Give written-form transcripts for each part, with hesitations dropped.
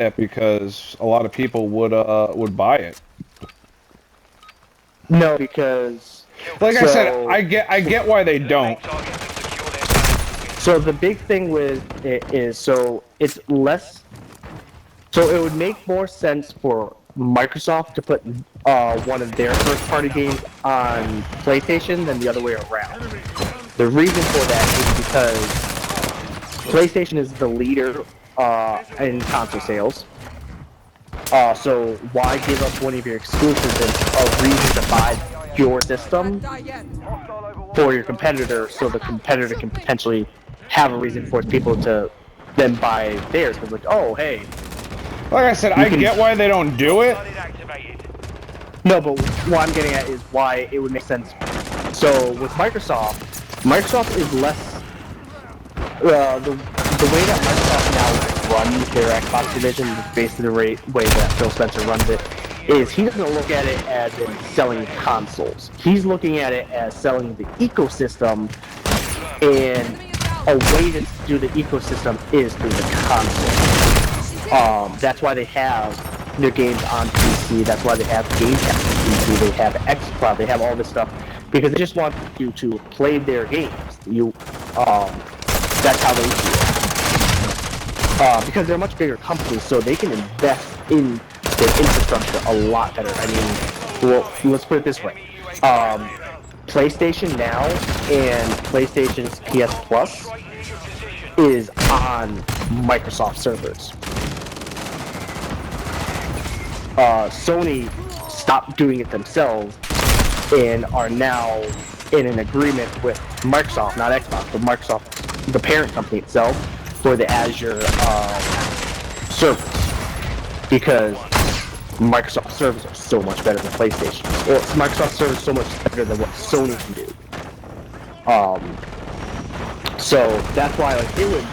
it because a lot of people would buy it. No, because Like I said, I get why they don't. So the big thing with it is, so it's less. So it would make more sense for Microsoft to put one of their first-party games on PlayStation than the other way around. The reason for that is because PlayStation is the leader in console sales. So why give up one of your exclusives and a reason to buy your system for your competitor, so the competitor can potentially have a reason for people to then buy theirs? Because like, oh hey. Like I said, I get why they don't do it. No, but what I'm getting at is why it would make sense. So with Microsoft is less the way that Microsoft now runs their Xbox division, basically the way that Phil Spencer runs it, is he doesn't look at it as in selling consoles. He's looking at it as selling the ecosystem, and a way to do the ecosystem is through the console. That's why they have their games on PC. That's why they have Game Pass on PC. They have xCloud. They have all this stuff because they just want you to play their games. That's how they do it. Because they're a much bigger company, so they can invest in their infrastructure a lot better. I mean, well, let's put it this way. PlayStation Now and PlayStation's PS Plus is on Microsoft servers. Sony stopped doing it themselves and are now in an agreement with Microsoft, not Xbox, but Microsoft, the parent company itself, for the Azure servers, because Microsoft servers are so much better than PlayStation. Well, Microsoft servers are so much better than what Sony can do. So that's why, like, it would.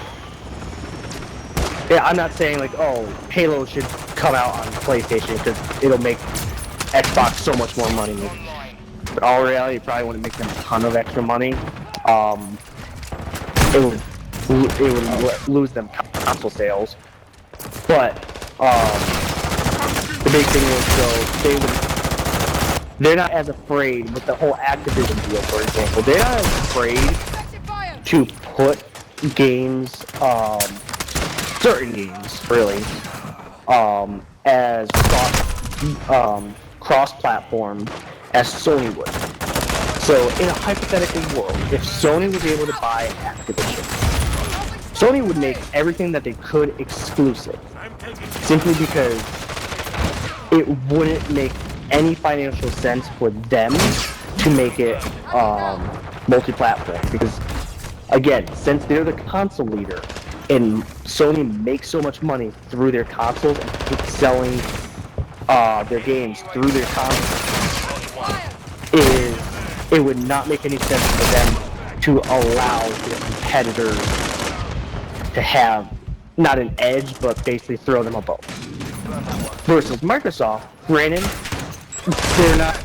Yeah, I'm not saying like, oh, Halo should come out on PlayStation because it'll make Xbox so much more money. But all reality, it probably wouldn't make them a ton of extra money. It would lose them console sales. But the big thing is, so they're not as afraid with the whole Activision deal, for example. They're not as afraid to put games, certain games, really, as cross-platform as Sony would. So, in a hypothetical world, if Sony was able to buy Activision, Sony would make everything that they could exclusive, simply because it wouldn't make any financial sense for them to make it multi-platform. Because, again, since they're the console leader, and Sony makes so much money through their consoles and keeps selling their games through their consoles, it would not make any sense for them to allow their competitors to have not an edge, but basically throw them a bone. Versus Microsoft, granted, they're not.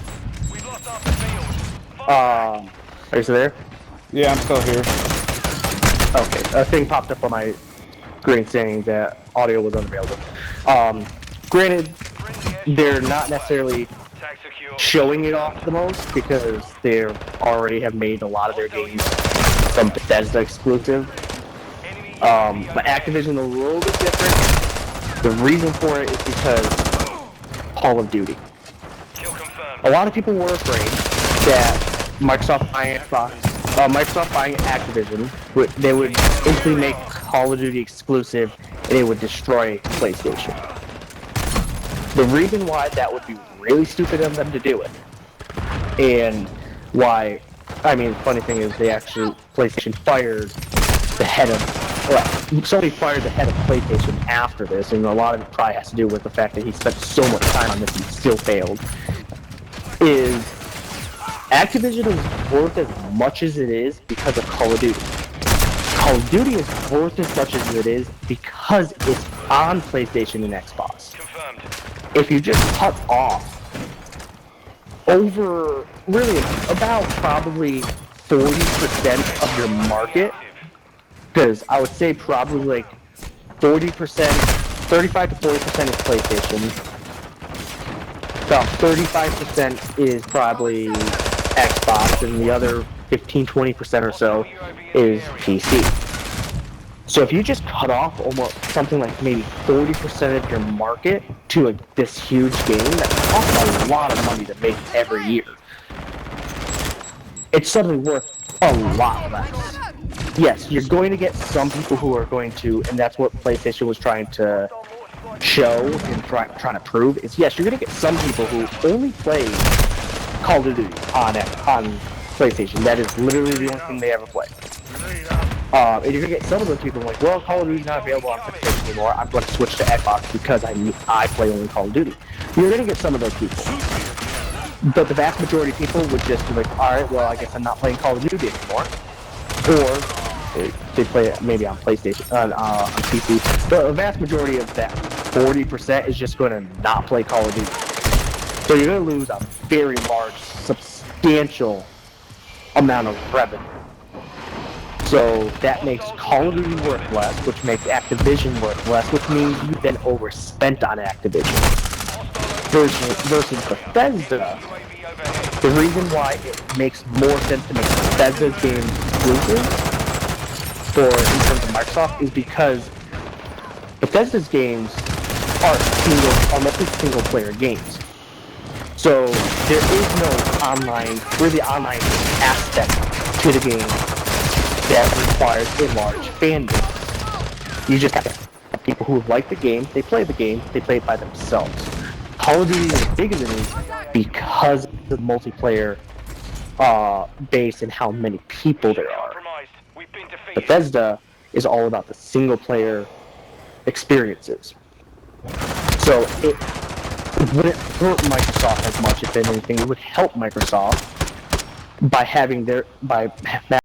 Are you still there? Yeah, I'm still here. Okay, a thing popped up on my screen saying that audio was unavailable. Granted, they're not necessarily showing it off the most because they already have made a lot of their games from Bethesda exclusive. But Activision a little bit different. The reason for it is because Call of Duty. A lot of people were afraid that Microsoft buying Activision, they would instantly make Call of Duty exclusive and it would destroy PlayStation. The reason why that would be really stupid of them to do it, and why, I mean, the funny thing is PlayStation fired the head of, Sony fired the head of PlayStation after this, and a lot of it probably has to do with the fact that he spent so much time on this and still failed, is Activision is worth as much as it is because of Call of Duty. Call of Duty is worth as much as it is because it's on PlayStation and Xbox. If you just cut off over, really, about probably 40% of your market, because I would say probably like 40% 35 to 40% is PlayStation. About 35% is probably Xbox, and the other 15-20% or so is PC. So if you just cut off almost something like maybe 40% of your market to this huge game that costs a lot of money to make every year, it's suddenly worth a lot less. Yes, you're going to get some people who are going to, and that's what PlayStation was trying to show and trying to prove, is yes, you're going to get some people who only play Call of Duty on PlayStation. That is literally the only thing they ever play. And you're going to get some of those people like, well, Call of Duty's not available on PlayStation anymore, I'm going to switch to Xbox because I play only Call of Duty. You're going to get some of those people. But the vast majority of people would just be like, alright, well, I guess I'm not playing Call of Duty anymore. Or they play it maybe on PlayStation, on PC. But the vast majority of that 40% is just going to not play Call of Duty. So you're going to lose a very large, substantial amount of revenue. So that makes Call of Duty worth less, which makes Activision worth less, which means you've been overspent on Activision. Versus Bethesda, the reason why it makes more sense to make Bethesda's games exclusive for in terms of Microsoft is because Bethesda's games are mostly single player games. So there is no online aspect to the game that requires a large fan base. You just have people who like the game, they play it by themselves. Call of Duty is bigger than me because of the multiplayer base and how many people there are. Bethesda is all about the single player experiences. So it wouldn't hurt Microsoft as much, if anything. It would help Microsoft by having